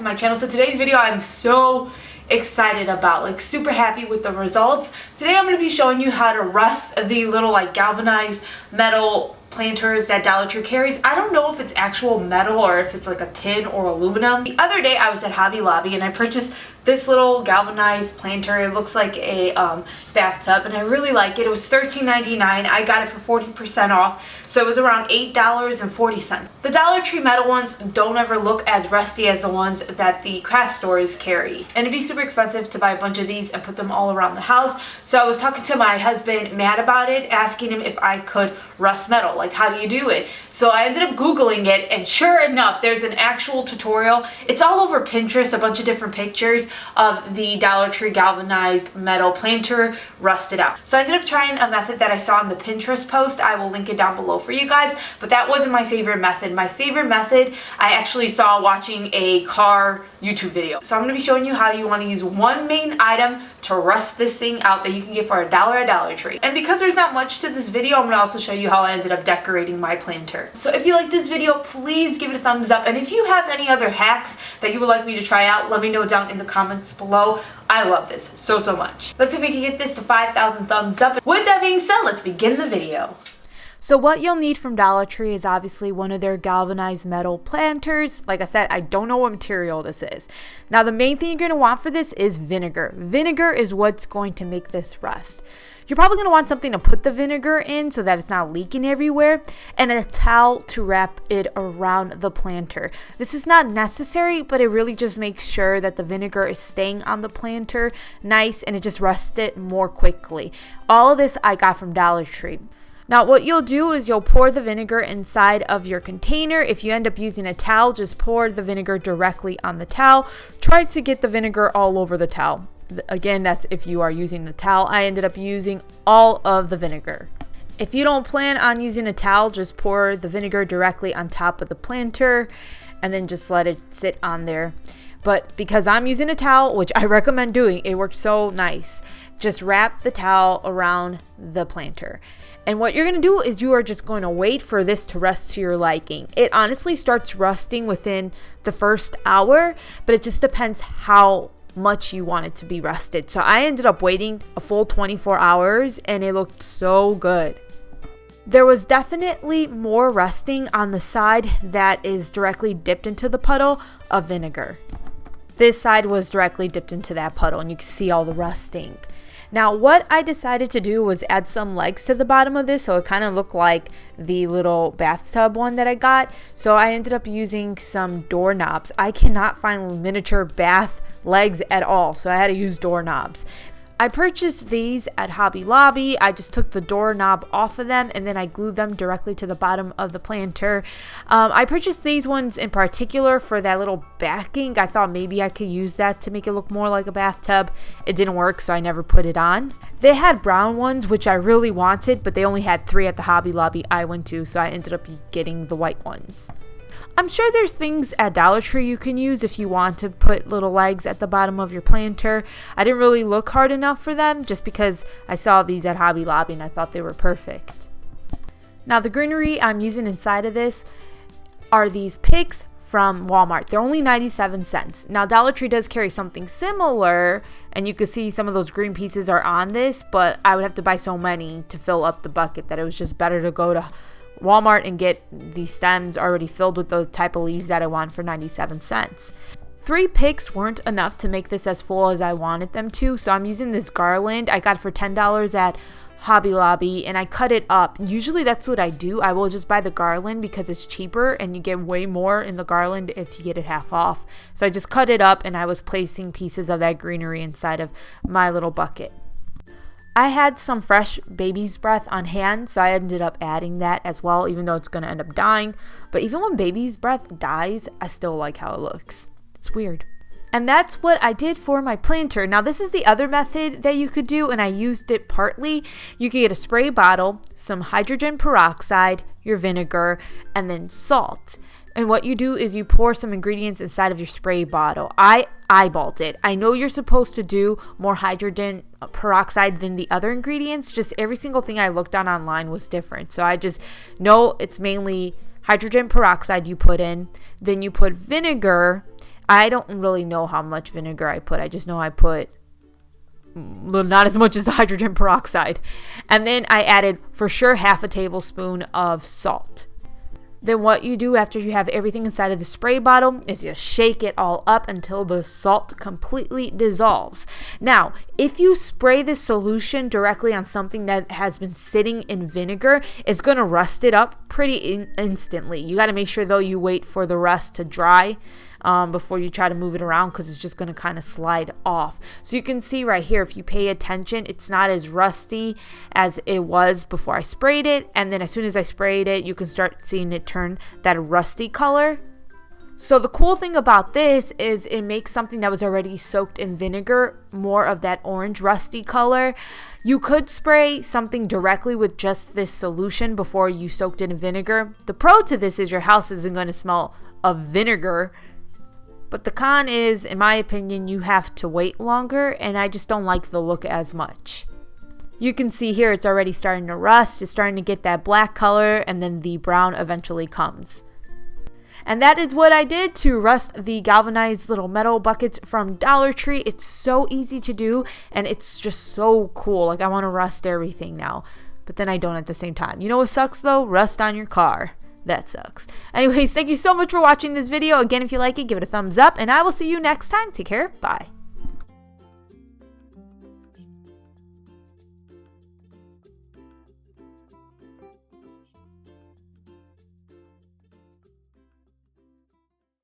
to my channel. So today's video I'm so excited about, like super happy with the results. Today I'm going to be showing you how to rust the little like galvanized metal planters that Dollar Tree carries. I don't know if it's actual metal or if it's like a tin or aluminum. The other day I was at Hobby Lobby and I purchased this little galvanized planter. It looks like a bathtub and I really like it. It was $13.99. I got it for 40% off, so it was around $8.40. The Dollar Tree metal ones don't ever look as rusty as the ones that the craft stores carry, and it'd be super expensive to buy a bunch of these and put them all around the house. So I was talking to my husband Matt about it, asking him if I could rust metal, like how do you do it? So I ended up Googling it, and sure enough there's an actual tutorial. It's all over Pinterest, a bunch of different pictures of the Dollar Tree galvanized metal planter rusted out. So I ended up trying a method that I saw in the Pinterest post. I will link it down below for you guys, but that wasn't my favorite method. My favorite method I actually saw watching a car YouTube video. So I'm going to be showing you how you want to use one main item to rust this thing out that you can get for $1 at Dollar Tree. And because there's not much to this video, I'm going to also show you how I ended up decorating my planter. So if you like this video, please give it a thumbs up. And if you have any other hacks that you would like me to try out, let me know down in the comments below. I love this so much. Let's see if we can get this to 5,000 thumbs up. With that being said, let's begin the video. So what you'll need from Dollar Tree is obviously one of their galvanized metal planters. Like I said, I don't know what material this is. Now the main thing you're going to want for this is vinegar. Vinegar is what's going to make this rust. You're probably going to want something to put the vinegar in so that it's not leaking everywhere, and a towel to wrap it around the planter. This is not necessary, but it really just makes sure that the vinegar is staying on the planter nice and it just rusts it more quickly. All of this I got from Dollar Tree. Now what you'll do is you'll pour the vinegar inside of your container. If you end up using a towel, just pour the vinegar directly on the towel. Try to get the vinegar all over the towel. Again, that's if you are using the towel. I ended up using all of the vinegar. If you don't plan on using a towel, just pour the vinegar directly on top of the planter and then just let it sit on there. But because I'm using a towel, which I recommend doing, it works so nice, just wrap the towel around the planter. And what you're going to do is you are just going to wait for this to rust to your liking. It honestly starts rusting within the first hour, but it just depends how much you want it to be rusted. So I ended up waiting a full 24 hours and it looked so good. There was definitely more rusting on the side that is directly dipped into the puddle of vinegar. This side was directly dipped into that puddle and you can see all the rusting. Now what I decided to do was add some legs to the bottom of this so it kind of looked like the little bathtub one that I got. So I ended up using some doorknobs. I cannot find miniature bath legs at all, so I had to use doorknobs. I purchased these at Hobby Lobby. I just took the doorknob off of them and then I glued them directly to the bottom of the planter. I purchased these ones in particular for that little backing. I thought maybe I could use that to make it look more like a bathtub. It didn't work, so I never put it on. They had brown ones, which I really wanted, but they only had 3 at the Hobby Lobby I went to, so I ended up getting the white ones. I'm sure there's things at Dollar Tree you can use if you want to put little legs at the bottom of your planter. I didn't really look hard enough for them just because I saw these at Hobby Lobby and I thought they were perfect. Now the greenery I'm using inside of this are these picks from Walmart. They're only 97 cents. Now Dollar Tree does carry something similar and you can see some of those green pieces are on this, but I would have to buy so many to fill up the bucket that it was just better to go to Walmart and get the stems already filled with the type of leaves that I want for 97 cents. 3 picks weren't enough to make this as full as I wanted them to, so I'm using this garland. I got it for $10 at Hobby Lobby and I cut it up. Usually that's what I do. I will just buy the garland because it's cheaper and you get way more in the garland if you get it half off. So I just cut it up and I was placing pieces of that greenery inside of my little bucket. I had some fresh baby's breath on hand, so I ended up adding that as well, even though it's going to end up dying. But even when baby's breath dies, I still like how it looks. It's weird. And that's what I did for my planter. Now this is the other method that you could do, and I used it partly. You could get a spray bottle, some hydrogen peroxide, your vinegar, and then salt. And what you do is you pour some ingredients inside of your spray bottle. I eyeballed it. I know you're supposed to do more hydrogen peroxide than the other ingredients. Just every single thing I looked on online was different. So I just know it's mainly hydrogen peroxide you put in. Then you put vinegar. I don't really know how much vinegar I put. I just know I put not as much as the hydrogen peroxide. And then I added for sure half a tablespoon of salt. Then what you do after you have everything inside of the spray bottle is you shake it all up until the salt completely dissolves. Now, if you spray this solution directly on something that has been sitting in vinegar, it's going to rust it up pretty instantly. You got to make sure though you wait for the rust to dry before you try to move it around, because it's just going to kind of slide off. So you can see right here, if you pay attention, it's not as rusty as it was before I sprayed it. And then as soon as I sprayed it, you can start seeing it turn that rusty color. So the cool thing about this is it makes something that was already soaked in vinegar more of that orange rusty color. You could spray something directly with just this solution before you soaked it in vinegar. The pro to this is your house isn't going to smell of vinegar. But the con is, in my opinion, you have to wait longer, and I just don't like the look as much. You can see here it's already starting to rust. It's starting to get that black color, and then the brown eventually comes. And that is what I did to rust the galvanized little metal buckets from Dollar Tree. It's so easy to do, and it's just so cool. Like, I want to rust everything now, but then I don't at the same time. You know what sucks though? Rust on your car. That sucks. Anyways, thank you so much for watching this video. Again, if you like it, give it a thumbs up, and I will see you next time. Take care. Bye.